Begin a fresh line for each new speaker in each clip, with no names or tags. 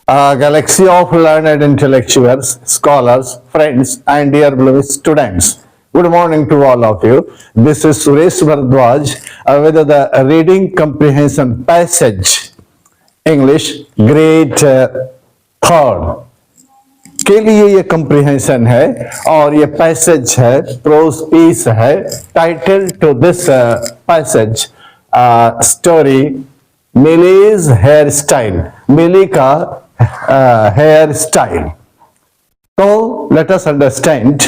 A galaxy of learned intellectuals, scholars, friends, and dear blue students. Good morning to all of you. This is Suresh Bharadwaj with the reading comprehension passage, English, grade third. के लिए ये comprehension है और ये passage है, prose piece है. Title to this passage story Millie's hair style, Millie का hair style. तो लेट अस अंडरस्टैंड.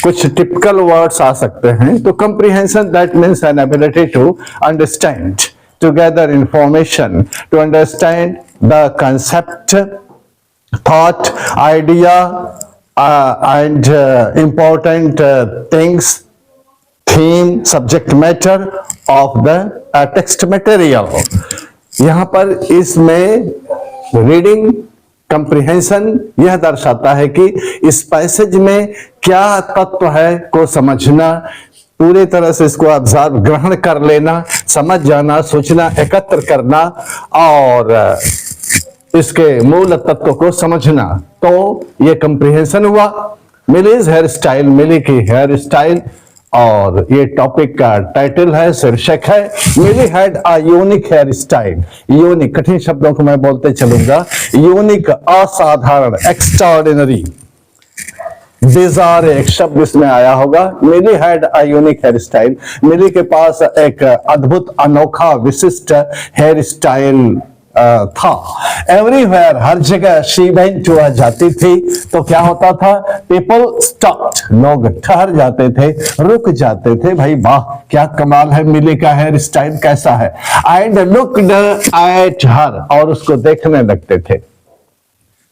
कुछ टिपिकल वर्ड्स आ सकते हैं. तो comprehension that means an ability to understand, to gather information, to understand the concept, thought, idea, and important things, theme, subject matter of the text material. यहाँ पर इसमें reading comprehension यह दर्शाता है कि इस पैसेज में क्या तत्व है को समझना, पूरी तरह से इसको ऑब्जर्व ग्रहण कर लेना, समझ जाना, सोचना, एकत्र करना और इसके मूल तत्व को समझना. तो ये कंप्रीहेंशन हुआ. मिलीज हेयर स्टाइल, मिली की हेयर स्टाइल, और ये टॉपिक का टाइटल है, शीर्षक है Millie had a unique hair style. Unique, कठिन शब्दों को मैं बोलते चलूंगा. यूनिक, असाधारण, एक्स्ट्राऑर्डिनरी, बिजार एक शब्द इसमें आया होगा. Millie had a unique hair style, Millie के पास एक अद्भुत, अनोखा, विशिष्ट हेयर स्टाइल था. एवरीवेयर, हर जगह शी वेंट, वह जाती थी. तो क्या होता था? पीपल स्टॉप्ड, लोग ठहर जाते थे, रुक जाते थे. भाई वाह, क्या कमाल है, मिली का हेयर स्टाइल कैसा है. एंड लुक्ड एट हर, और उसको देखने लगते थे.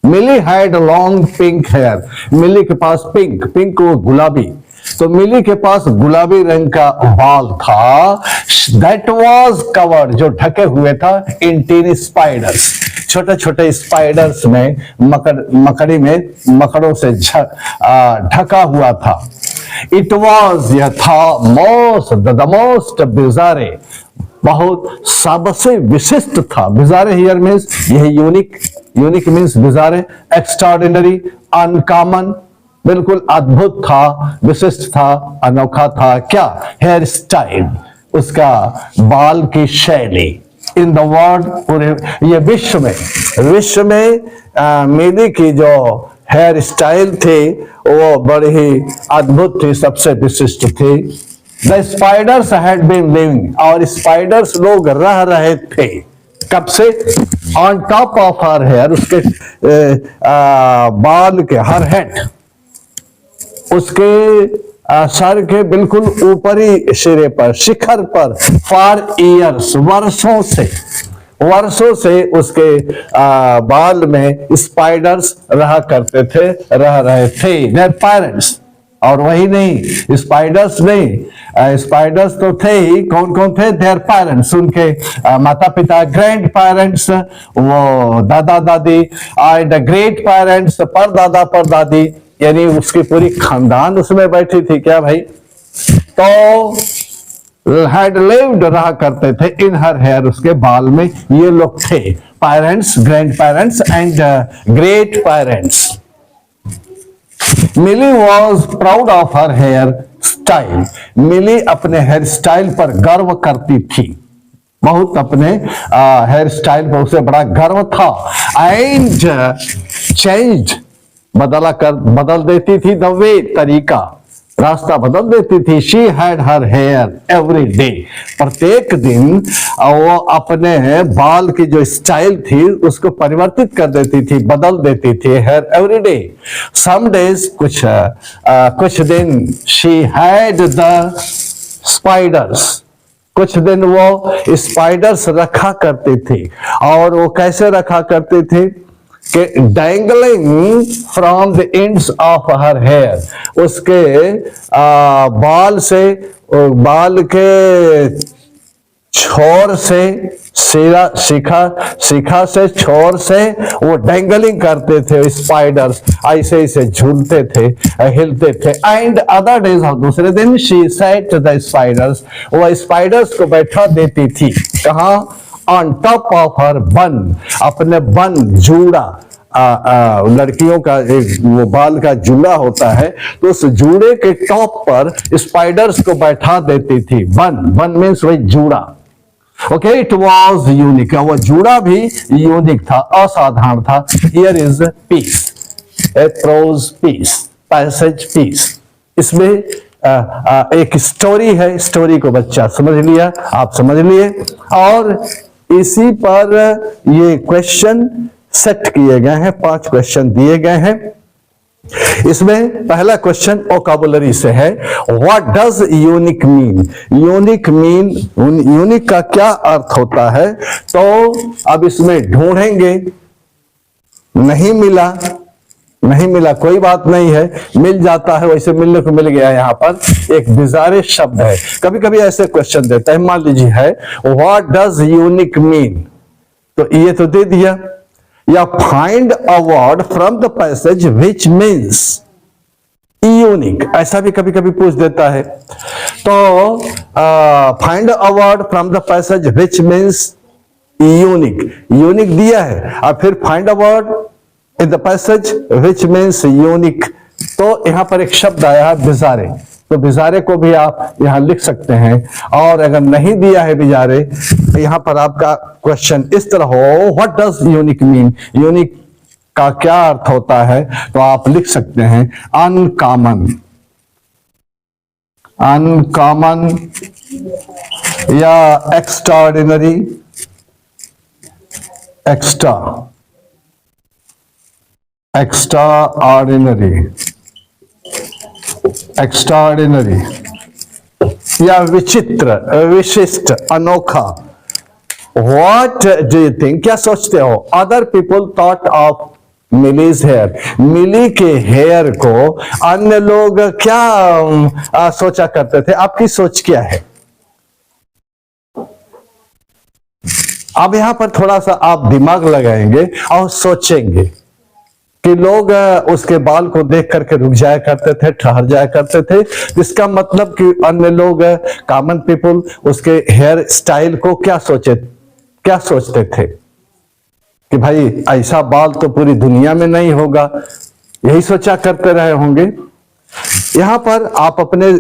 मिली had long pink hair, Millie के पास पिंक, पिंक वो गुलाबी, तो मिली के पास गुलाबी रंग का बाल था. दैट वाज कवर्ड, जो ढके हुए था, इन टीनी स्पाइडर्स, छोटे छोटे स्पाइडर्स में, मकड़ी में मकड़ों से ढका हुआ था. इट वाज, यह था, द मोस्ट बिजारे, बहुत सबसे विशिष्ट था. बिजारे हियर मीन्स यह unique, unique means बिजारे. Extraordinary, uncommon, बिल्कुल अद्भुत था, विशिष्ट था, अनोखा था. क्या? हेयर स्टाइल, उसका बाल की शैली. इन द वर्ल्ड, पूरे ये विश्व में मिली की जो हेयर स्टाइल थी वो बड़ी ही अद्भुत थी, सबसे विशिष्ट थी. The spiders had been living, और स्पाइडर्स लोग रह रहे थे. कब से? On top of her hair, उसके बाल के, हर हेड, उसके सर के बिल्कुल ऊपरी सिरे पर, शिखर पर. फॉर ईयर्स, वर्षों से उसके बाल में स्पाइडर्स रहा करते थे, रह रहे थे. देयर पेरेंट्स, और वही नहीं, स्पाइडर्स नहीं, स्पाइडर्स तो थे ही. कौन कौन थे? देयर पेरेंट्स, उनके माता पिता. ग्रैंड पेरेंट्स, वो दादा दादी. एंड ग्रेट पेरेंट्स, परदादा परदादी, यानी उसकी पूरी खानदान उसमें बैठी थी. क्या भाई? तो हैड लिव्ड, रहा करते थे, इन हर हेयर, उसके बाल में. ये लोग थे parents, grand parents and great parents. Millie was proud of her hair style, Millie अपने हेयर स्टाइल पर गर्व करती थी, बहुत अपने हेयर स्टाइल पर उसे बड़ा गर्व था. एंड चेंज, बदल देती थी. द वे, तरीका, रास्ता बदल देती थी. She had her hair every day, प्रत्येक दिन वो अपने बाल की जो स्टाइल थी उसको परिवर्तित कर देती थी, बदल देती थी. Hair every day. Some days, कुछ दिन. शी हैड द स्पाइडर्स, कुछ दिन वो स्पाइडर्स रखा करती थी. और वो कैसे रखा करती थी? कि dangling from the ends of her hair, उसके बाल से, बाल के छोर से, शिखा से, छोर से वो डैंगलिंग करते थे स्पाइडर्स, ऐसे ऐसे झूलते थे, हिलते थे. एंड अदर डेज, और दूसरे दिन शी सेट द स्पाइडर्स, वो स्पाइडर्स को बैठा देती थी. कहाँ? ऑन टॉप ऑफ हर बन, अपने बन जूड़ा, लड़कियों का एक वो बाल का जूड़ा होता है, तो उस जूड़े के टॉप पर स्पाइडर्स को बैठा देती थी। बन मीन्स वही जूड़ा। ओके, इट वॉज यूनिक, वो जूड़ा भी यूनिक था, असाधारण था। Here is piece, a prose piece, passage piece. इसमें एक स्टोरी है, स्टोरी को बच्चा समझ लिया, आप समझ लिए, और इसी पर ये क्वेश्चन सेट किए गए हैं, 5 क्वेश्चन दिए गए हैं। इसमें पहला क्वेश्चन वोकैबुलरी से है, what does unique mean. Unique का क्या अर्थ होता है, तो अब इसमें ढूंढेंगे, नहीं मिला कोई बात नहीं है, मिल जाता है, वैसे मिलने को मिल गया। यहाँ पर एक बिजारे शब्द है, कभी कभी ऐसे क्वेश्चन देता है, मान लीजिए है व्हाट डज यूनिक मीन, तो ये तो दे दिया, या find a word from the passage which means unique, ऐसा भी कभी कभी पूछ देता है। तो find a word from the passage which means unique दिया है, और फिर find a word in the passage which means unique. तो यहां पर एक शब्द आया है बिजारे, तो बिजारे को भी आप यहां लिख सकते हैं। और अगर नहीं दिया है बिजारे, तो यहां पर आपका क्वेश्चन इस तरह हो, what does unique mean, unique का क्या अर्थ होता है, तो आप लिख सकते हैं अनकॉमन या एक्स्ट्राऑर्डिनरी, एक्स्ट्राऑर्डिनरी या विचित्र, विशिष्ट, अनोखा। व्हाट डू यू थिंक, क्या सोचते हो, other people thought of Millie's hair, Millie के हेयर को अन्य लोग क्या सोचा करते थे, आपकी सोच क्या है। अब यहां पर थोड़ा सा आप दिमाग लगाएंगे और सोचेंगे कि लोग उसके बाल को देख करके रुक जाया करते थे, ठहर जाया करते थे। इसका मतलब कि अन्य लोग, कॉमन पीपल, उसके हेयर स्टाइल को क्या सोचते थे कि भाई ऐसा बाल तो पूरी दुनिया में नहीं होगा, यही सोचा करते रहे होंगे। यहां पर आप अपने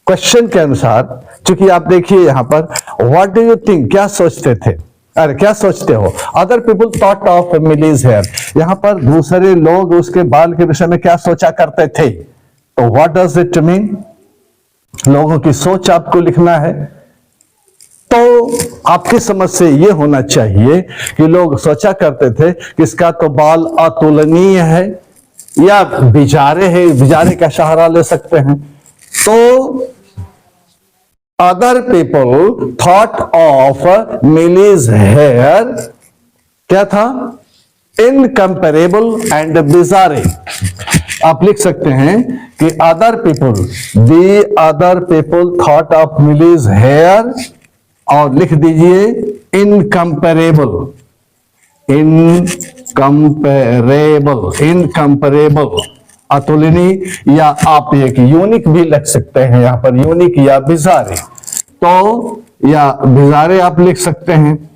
क्वेश्चन के अनुसार, चूंकि आप देखिए यहां पर व्हाट डू यू थिंक, क्या सोचते थे, अरे क्या सोचते हो, other people thought of Millie's hair, यहां पर दूसरे लोग उसके बाल के विषय में क्या सोचा करते थे, तो व्हाट डज इट मीन, लोगों की सोच आपको लिखना है। तो आपकी समझ से यह होना चाहिए कि लोग सोचा करते थे कि इसका तो बाल अतुलनीय है, या बिजारे है, बिजारे का सहारा ले सकते हैं। तो other people thought of Millie's hair क्या था, इनकंपेरेबल एंड बिजारे। आप लिख सकते हैं कि other people thought of Millie's hair, और लिख दीजिए इनकंपेरेबल, अतुलनीय, या आप एक यूनिक भी लिख सकते हैं यहां पर, यूनिक या बिजारे। तो या बिजारे आप लिख सकते हैं,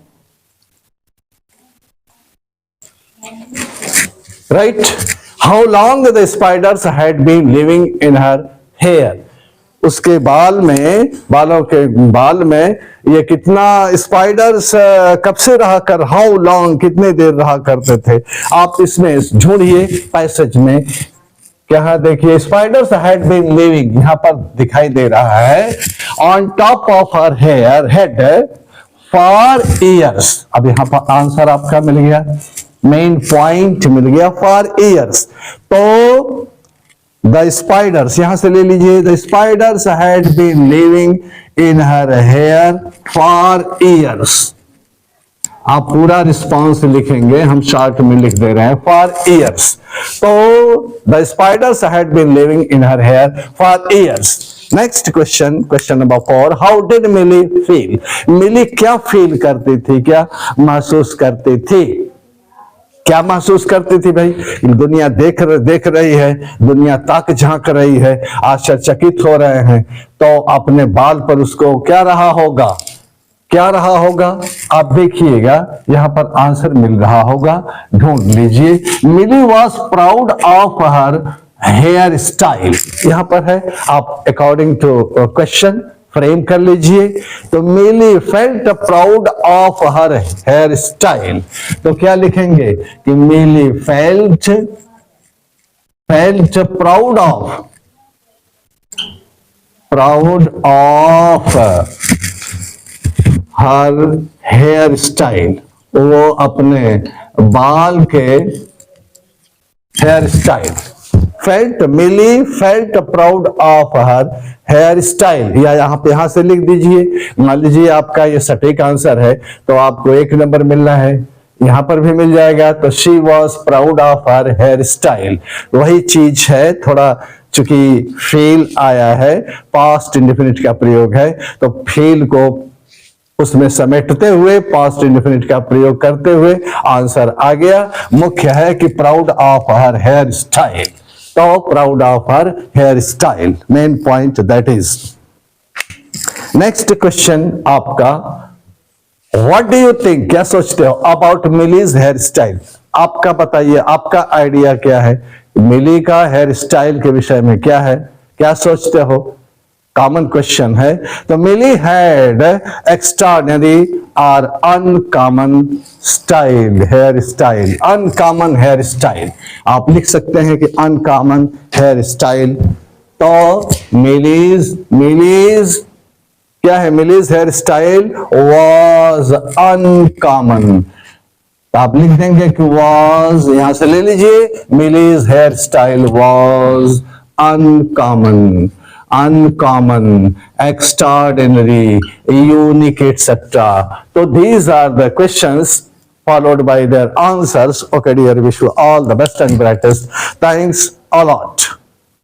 right. How long the spiders had been living in her hair, उसके बालों के बाल में ये कितना स्पाइडर्स कब से रहा कर, हाउ लॉन्ग, कितने देर रहा करते थे। आप इसमें ढूंढिए पैसेज में, क्या देखिए, स्पाइडर्स हैड बीन लिविंग, यहां पर दिखाई दे रहा है, on top of her head for years. अब यहां पर आंसर आपका मिल गया, मेन पॉइंट मिल गया, फॉर ईयर्स। तो द स्पाइडर्स यहां से ले लीजिए, the spiders had been living in her hair for years. आप पूरा रिस्पॉन्स लिखेंगे, हम शॉर्ट में लिख दे रहे हैं, फॉर ईयर्स। तो the spiders had been living in her hair for years. Next question, question number 4, how did Millie feel, Millie क्या फील करती थी, क्या महसूस करती थी, क्या महसूस करती थी भाई। दुनिया देख रही है, दुनिया ताक झांक रही है, आश्चर्यचकित हो रहे हैं, तो अपने बाल पर उसको क्या रहा होगा, क्या रहा होगा? आप देखिएगा, यहां पर आंसर मिल रहा होगा, ढूंढ लीजिए। Millie was proud of her hair style, यहां पर है, आप अकॉर्डिंग टू क्वेश्चन फ्रेम कर लीजिए। तो Millie felt proud of her hair style, तो क्या लिखेंगे कि Millie felt proud of her hair style, वो अपने बाल के hair style. Millie felt proud of her hair style, या यहां से लिख दीजिए। मान लीजिए आपका ये सटीक आंसर है तो आपको 1 नंबर मिलना है, यहां पर भी मिल जाएगा। तो she was proud of her hair style, वही चीज है, थोड़ा चूंकि फील आया है, पास्ट इंडेफिनिट का प्रयोग है, तो फील को उसमें समेटते हुए पास्ट इंडेफिनिट का प्रयोग करते हुए आंसर आ गया। मुख्य है कि proud of her hair style, तो proud of her hair style, main point that is. Next question आपका, व्हाट डू यू थिंक, क्या सोचते हो अबाउट मिलीज हेयर स्टाइल? आपका बताइए, आपका आइडिया क्या है मिली का हेयर स्टाइल के विषय में, क्या है, क्या सोचते हो? कॉमन क्वेश्चन है। तो मिली हैड एक्स्ट्राऑर्डिनरी और uncommon style, hair style, uncommon hair style, आप लिख सकते हैं कि अनकॉमन हेयर स्टाइल। तो मिलीज क्या है? Millie's hair style was uncommon, आप लिख देंगे कि वॉज, यहां से ले लीजिए, Millie's hair style was uncommon, extraordinary, unique, etc. So these are the questions followed by their answers. Okay dear, wish you all the best and brightest. Thanks a lot.